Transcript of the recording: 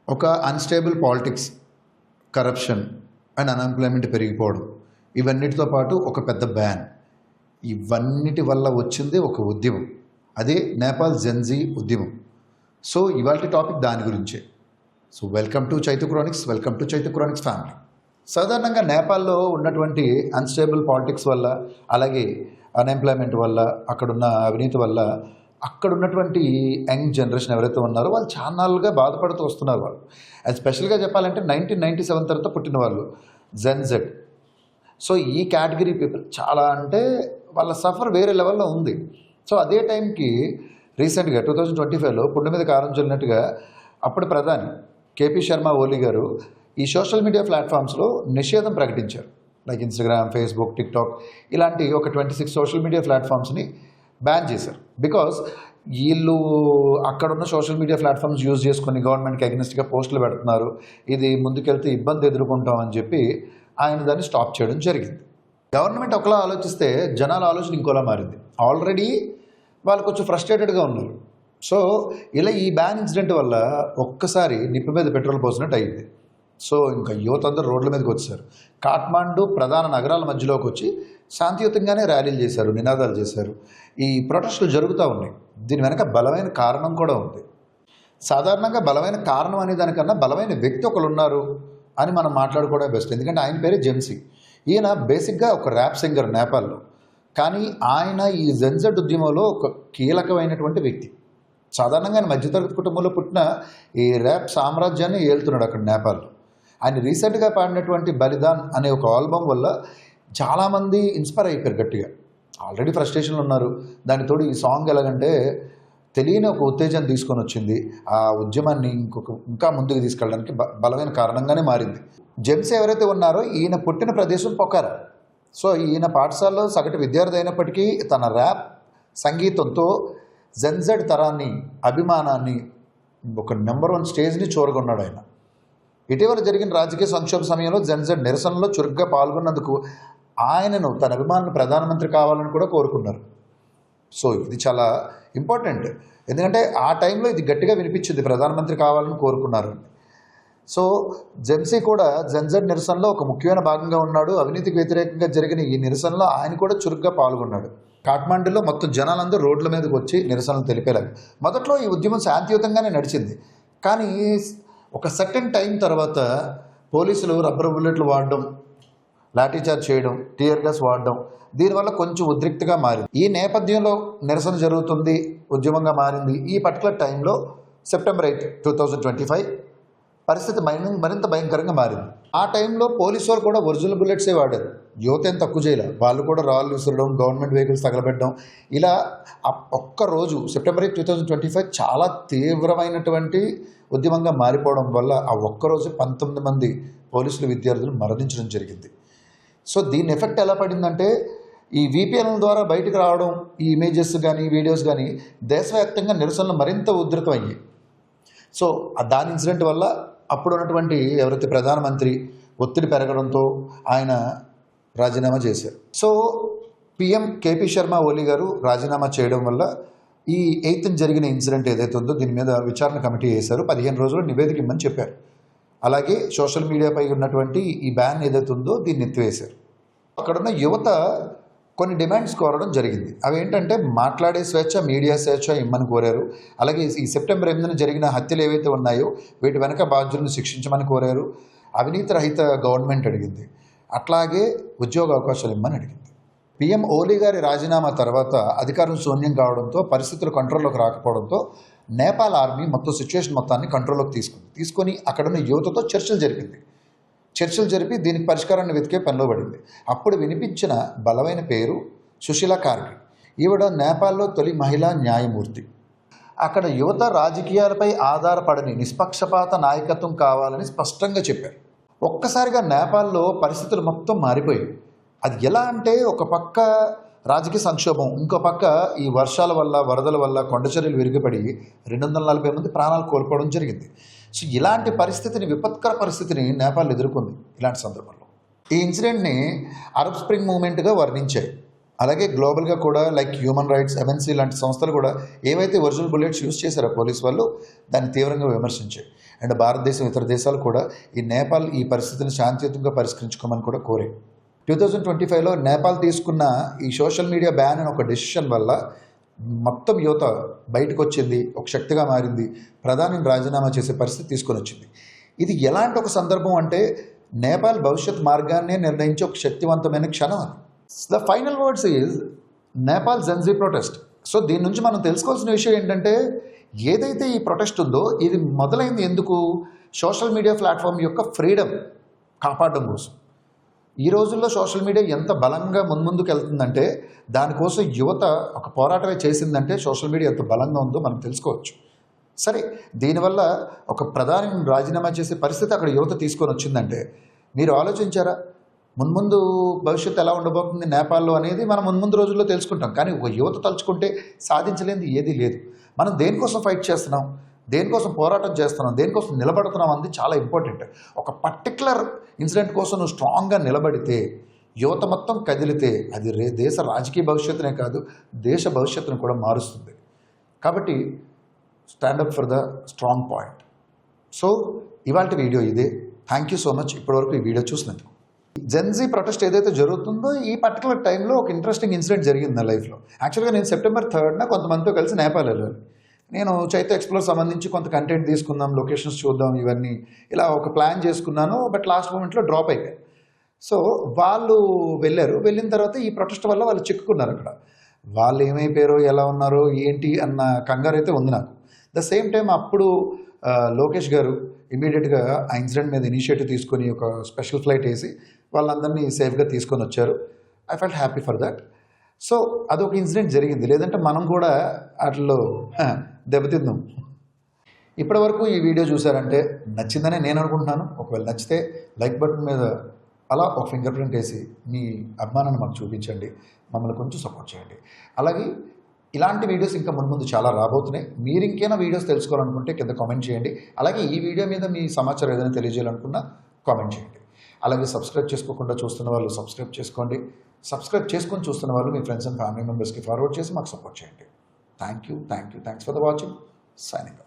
ఒక unstable politics, corruption and unemployment పెరిగిపోవడం, ఇవన్నిటితో పాటు ఒక పెద్ద బ్యాన్. ఇవన్నిటి వల్ల వచ్చింది ఒక ఉద్యమం. అదే నేపాల్ జెన్‌జీ ఉద్యమం. సో ఇవాల్టి టాపిక్ దాని గురించే. So welcome to Chaitu chronicles, welcome to Chaitu chronicles family. సాధారణంగా నేపాల్లో ఉన్నటువంటి అన్‌స్టేబుల్ పాలిటిక్స్ వల్ల, అలాగే అన్‌ఎంప్లాయ్‌మెంట్ వల్ల, అక్కడున్న అవినీతి వల్ల అక్కడున్నటువంటి యంగ్ జనరేషన్ ఎవరైతే ఉన్నారో వాళ్ళు చాన్నాళ్ళుగా బాధపడుతూ వస్తున్నారు. వాళ్ళు అది స్పెషల్గా చెప్పాలంటే 1997 తర్వాత పుట్టిన వాళ్ళు జెన్‌జెడ్. సో ఈ కేటగిరీ పీపుల్ చాలా అంటే వాళ్ళ సఫర్ వేరే లెవెల్లో ఉంది. సో అదే టైంకి రీసెంట్గా 2025లో పుండు మీద కారం చల్లినట్టుగా అప్పుడు ప్రధాని కేపీ శర్మ ఓలీ గారు ఈ సోషల్ మీడియా ప్లాట్ఫామ్స్లో నిషేధం ప్రకటించారు. లైక్ ఇన్స్టాగ్రామ్, ఫేస్బుక్, టిక్టాక్ ఇలాంటి ఒక 26 సోషల్ మీడియా ప్లాట్ఫామ్స్ని బ్యాన్ చేశారు. బికాజ్ వీళ్ళు అక్కడున్న సోషల్ మీడియా ప్లాట్ఫామ్స్ యూజ్ చేసుకుని గవర్నమెంట్కి అగెనిస్ట్గా పోస్టులు పెడుతున్నారు, ఇది ముందుకెళ్తే ఇబ్బంది ఎదుర్కొంటామని చెప్పి ఆయన దాన్ని స్టాప్ చేయడం జరిగింది. గవర్నమెంట్ ఒకలా ఆలోచిస్తే జనాల ఆలోచన ఇంకోలా మారింది. ఆల్రెడీ వాళ్ళు కొంచెం ఫ్రస్ట్రేటెడ్గా ఉన్నారు. సో ఇలా ఈ బ్యాన్ ఇన్సిడెంట్ వల్ల ఒక్కసారి నిప్పు మీద పెట్రోల్ పోసినట్టు అయింది. సో ఇంకా యువత అందరూ రోడ్ల మీదకి వచ్చారు. కాఠ్మాండు ప్రధాన నగరాల మధ్యలోకి వచ్చి శాంతియుతంగానే ర్యాలీలు చేశారు, నినాదాలు చేశారు. ఈ ప్రొటెస్టులు జరుగుతూ ఉన్నాయి. దీని వెనక బలమైన కారణం కూడా ఉంది. సాధారణంగా బలమైన కారణం అనే దానికన్నా బలమైన వ్యక్తి ఒకరు ఉన్నారు అని మనం మాట్లాడుకోవడం బెస్ట్. ఎందుకంటే ఆయన పేరే జెన్సీ. ఈయన బేసిక్గా ఒక ర్యాప్ సింగర్ నేపాల్లో. కానీ ఆయన ఈ జెన్‌జెడ్ ఉద్యమంలో ఒక కీలకమైనటువంటి వ్యక్తి. సాధారణంగా ఆయన మధ్యతరగతి కుటుంబంలో పుట్టిన ఈ ర్యాప్ సామ్రాజ్యాన్ని ఏలుతున్నాడు అక్కడ నేపాల్లో. ఆయన రీసెంట్గా పాడినటువంటి బలిదాన్ అనే ఒక ఆల్బమ్ వల్ల చాలామంది ఇన్స్పైర్ అయిపోయారు గట్టిగా. ఆల్రెడీ ఫ్రస్ట్రేషన్లు ఉన్నారు. దానితోడు ఈ సాంగ్ ఎలాగంటే తెలియని ఒక ఉత్తేజం తీసుకొని వచ్చింది. ఆ ఉద్యమాన్ని ఇంకా ముందుకు తీసుకెళ్ళడానికి బలమైన కారణంగానే మారింది. జెమ్స్ ఎవరైతే ఉన్నారో ఈయన పుట్టిన ప్రదేశం పొఖారా. సో ఈయన పాఠశాలలో సగటు విద్యార్థి అయినప్పటికీ తన ర్యాప్ సంగీతంతో జెన్‌జెడ్ తరాన్ని, అభిమానాన్ని, ఒక నెంబర్ 1 స్టేజ్ని చూరగొన్నాడు ఆయన. ఇటీవల జరిగిన రాజకీయ సంక్షోభ సమయంలో జెన్‌జెడ్ నిరసనలో చురుగ్గా పాల్గొన్నందుకు ఆయనను, తన అభిమానులు ప్రధానమంత్రి కావాలని కూడా కోరుకున్నారు. సో ఇది చాలా ఇంపార్టెంట్. ఎందుకంటే ఆ టైంలో ఇది గట్టిగా వినిపించింది, ప్రధానమంత్రి కావాలని కోరుకున్నారు. సో జెన్సీ కూడా జెన్‌జెడ్ నిరసనలో ఒక ముఖ్యమైన భాగంగా ఉన్నాడు. అవినీతికి వ్యతిరేకంగా జరిగిన ఈ నిరసనలో ఆయన కూడా చురుగ్గా పాల్గొన్నాడు. కాఠ్మాండులో మొత్తం జనాలందరూ రోడ్ల మీదకి వచ్చి నిరసనలు తెలిపేలాగా. మొదట్లో ఈ ఉద్యమం శాంతియుతంగానే నడిచింది. కానీ ఒక సర్టెన్ టైం తర్వాత పోలీసులు రబ్బర్ బుల్లెట్లు వాడడం, లాఠీచార్జ్ చేయడం, టియర్ గ్యాస్ వాడడం, దీనివల్ల కొంచెం ఉద్రిక్తగా మారింది. ఈ నేపథ్యంలో నిరసన జరుగుతుంది, ఉద్యమంగా మారింది. ఈ పర్టికులర్ టైంలో సెప్టెంబర్ 8, 2025 పరిస్థితి మరింత భయంకరంగా మారింది. ఆ టైంలో పోలీసు వాళ్ళు కూడా ఒరిజినల్ బుల్లెట్సే వాడారు. యువత ఏం తక్కువ చేయలే. వాళ్ళు కూడా రాళ్ళు విసరడం, గవర్నమెంట్ వెహికల్స్ తగలబెట్టడం, ఇలా ఒక్కరోజు సెప్టెంబర్ 8, 2025 చాలా తీవ్రమైనటువంటి ఉద్యమంగా మారిపోవడం వల్ల ఆ ఒక్కరోజు 19 మంది పోలీసులు, విద్యార్థులు మరణించడం జరిగింది. సో దీని ఎఫెక్ట్ ఎలా పడిందంటే ఈ VPN ద్వారా బయటకు రావడం, ఈ ఇమేజెస్ కానీ వీడియోస్ కానీ దేశవ్యాప్తంగా నిరసనలు మరింత ఉధృతం అయ్యాయి. సో దాని ఇన్సిడెంట్ వల్ల అప్పుడు ఉన్నటువంటి ఎవరైతే ప్రధానమంత్రి ఒత్తిడి పెరగడంతో ఆయన రాజీనామా చేశారు. సో PM కేపీ శర్మ ఓలీ గారు రాజీనామా చేయడం వల్ల ఈ 8th జరిగిన ఇన్సిడెంట్ ఏదైతే ఉందో దీని మీద విచారణ కమిటీ వేశారు. 15 రోజులు నివేదిక ఇమ్మని చెప్పారు. అలాగే సోషల్ మీడియాపై ఉన్నటువంటి ఈ బ్యాన్ ఏదైతే ఉందో దీన్ని ఎత్తివేశారు. అక్కడున్న యువత కొన్ని డిమాండ్స్ కోరడం జరిగింది. అవి ఏంటంటే మాట్లాడే స్వేచ్ఛ, మీడియా స్వేచ్ఛ ఇమ్మని కోరారు. అలాగే ఈ సెప్టెంబర్ 8న జరిగిన హత్యలు ఏవైతే ఉన్నాయో వీటి వెనక బాధ్యులను శిక్షించమని కోరారు. అవినీతి రహిత గవర్నమెంట్ అడిగింది. అట్లాగే ఉద్యోగ అవకాశాలు ఇమ్మని అడిగింది. PM ఓలీ గారి రాజీనామా తర్వాత అధికారం శూన్యం కావడంతో, పరిస్థితులు కంట్రోల్లోకి రాకపోవడంతో నేపాల్ ఆర్మీ మొత్తం సిచ్యువేషన్ మొత్తాన్ని కంట్రోల్లోకి తీసుకొని అక్కడున్న యువతతో చర్చలు జరిపి దీనికి పరిష్కారాన్ని వెతికే పనిలో పడింది. అప్పుడు వినిపించిన బలమైన పేరు సుశీలా కార్గి. ఈవిడ నేపాల్లో తొలి మహిళా న్యాయమూర్తి. అక్కడ యువత రాజకీయాలపై ఆధారపడని నిష్పక్షపాత నాయకత్వం కావాలని స్పష్టంగా చెప్పారు. ఒక్కసారిగా నేపాల్లో పరిస్థితులు మొత్తం మారిపోయాయి. అది ఎలా అంటే ఒక పక్క రాజకీయ సంక్షోభం, ఇంకో పక్క ఈ వర్షాల వల్ల, వరదల వల్ల కొండచర్యలు విరిగిపడి 240 మంది ప్రాణాలు కోల్పోవడం జరిగింది. సో ఇలాంటి పరిస్థితిని, విపత్కర పరిస్థితిని నేపాల్ ఎదుర్కొంది. ఇలాంటి సందర్భంలో ఈ ఇన్సిడెంట్ని అరబ్ స్ప్రింగ్ మూవ్మెంట్గా వర్ణించాయి. అలాగే గ్లోబల్గా కూడా లైక్ హ్యూమన్ రైట్స్, ఎంఎన్సీ లాంటి సంస్థలు కూడా ఏవైతే ఒరిజినల్ బుల్లెట్స్ యూజ్ చేశారో పోలీస్ వాళ్ళు దాన్ని తీవ్రంగా విమర్శించాయి. అండ్ భారతదేశం ఇతర దేశాలు కూడా ఈ నేపాల్ ఈ పరిస్థితిని శాంతియుతంగా పరిష్కరించుకోమని కూడా కోరాయి. 2025లో నేపాల్ తీసుకున్న ఈ సోషల్ మీడియా బ్యాన్ అనే ఒక డెసిషన్ వల్ల మొత్తం యువత బయటకు వచ్చింది, ఒక శక్తిగా మారింది, ప్రధానిని రాజీనామా చేసే పరిస్థితి తీసుకొని వచ్చింది. ఇది ఎలాంటి ఒక సందర్భం అంటే నేపాల్ భవిష్యత్ మార్గాన్నే నిర్ణయించే ఒక శక్తివంతమైన క్షణం అది. The final words is Nepal Gen Z protest. So దీని నుంచి మనం తెలుసుకోవాల్సిన విషయం ఏంటంటే ఏదైతే ఈ ప్రొటెస్ట్ ఉందో ఇది మొదలైంది ఎందుకు? సోషల్ మీడియా ప్లాట్ఫామ్ యొక్క ఫ్రీడమ్ కాపాడడం కోసం. ఈ రోజుల్లో సోషల్ మీడియా ఎంత బలంగా ముందుకు వెళ్తుందంటే దానికోసం యువత ఒక పోరాటమే చేసిందంటే సోషల్ మీడియా ఎంత బలంగా ఉందో మనం తెలుసుకోవచ్చు. సరే, దీనివల్ల ఒక ప్రధానిని రాజీనామా చేసే పరిస్థితి అక్కడ యువత తీసుకొని వచ్చిందంటే మీరు ఆలోచించారా? మున్ముందు భవిష్యత్తు ఎలా ఉండబోతుంది నేపాల్లో అనేది మనం మున్ముందు రోజుల్లో తెలుసుకుంటాం. కానీ ఒక యువత తలుచుకుంటే సాధించలేనిది ఏదీ లేదు. మనం దేనికోసం ఫైట్ చేస్తున్నాం, దేనికోసం పోరాటం చేస్తున్నాం, దేనికోసం నిలబడుతున్నాం అనేది చాలా ఇంపార్టెంట్. ఒక పర్టికులర్ ఇన్సిడెంట్ కోసం నువ్వు స్ట్రాంగ్గా నిలబడితే, యువత మొత్తం కదిలితే అది దేశ రాజకీయ భవిష్యత్తునే కాదు దేశ భవిష్యత్తును కూడా మారుస్తుంది. కాబట్టి stand up for the strong point. So ఇవాళ వీడియో ఇదే. థ్యాంక్ యూ సో మచ్ ఇప్పటివరకు ఈ వీడియో చూసినందుకు. జెన్జీ ప్రొటెస్ట్ ఏదైతే జరుగుతుందో ఈ పర్టికులర్ టైంలో ఒక ఇంట్రెస్టింగ్ ఇన్సిడెంట్ జరిగింది నా లైఫ్లో. యాక్చువల్గా నేను సెప్టెంబర్ 3న కొంతమందితో కలిసి నేపాల్ వెళ్ళాను. నేను చైత్ర ఎక్స్ప్లోర్ సంబంధించి కొంత కంటెంట్ తీసుకుందాం, లొకేషన్స్ చూద్దాం, ఇవన్నీ ఇలా ఒక ప్లాన్ చేసుకున్నాను. బట్ లాస్ట్ మూమెంట్లో డ్రాప్ అయిపోయాను. సో వాళ్ళు వెళ్ళారు. వెళ్ళిన తర్వాత ఈ ప్రొటెస్ట్ వల్ల వాళ్ళు చిక్కుకున్నారు అక్కడ. వాళ్ళు ఏమైపోయారో, ఎలా ఉన్నారో, ఏంటి అన్న కంగారు అయితే ఉంది నాకు. ద సేమ్ టైం అప్పుడు లోకేష్ గారు ఇమీడియట్గా ఆ ఇన్సిడెంట్ మీద ఇనిషియేటివ్ తీసుకొని ఒక స్పెషల్ ఫ్లైట్ వేసి వాళ్ళందరినీ సేఫ్గా తీసుకొని వచ్చారు. I felt happy for that. So అదొక ఇన్సిడెంట్ జరిగింది. లేదంటే మనం కూడా వాటిలో దెబ్బతిందాం. ఇప్పటి వరకు ఈ వీడియో చూసారంటే నచ్చిందనే నేను అనుకుంటున్నాను. ఒకవేళ నచ్చితే లైక్ బటన్ మీద అలా ఒక ఫింగర్ ప్రింట్ వేసి మీ అభిమానాన్ని మాకు చూపించండి, మమ్మల్ని కొంచెం సపోర్ట్ చేయండి. అలాగే ఇలాంటి వీడియోస్ ఇంకా ముందు చాలా రాబోతున్నాయి. మీరు ఇంకేమైనా వీడియోస్ తెలుసుకోవాలనుకుంటే కింద కామెంట్ చేయండి. అలాగే ఈ వీడియో మీద మీ సమాచారం ఏదైనా తెలియజేయాలనుకున్నా కామెంట్ చేయండి. అలాగే సబ్స్క్రైబ్ చేసుకోకుండా చూస్తున్న వాళ్ళు సబ్స్క్రైబ్ చేసుకోండి. సబ్స్క్రైబ్ చేసుకొని చూస్తున్న వాళ్ళు మీ ఫ్రెండ్స్ అండ్ ఫ్యామిలీ మెంబర్స్కి ఫార్వర్డ్ చేసి మాకు సపోర్ట్ చేయండి. Thanks for the watching. Signing off.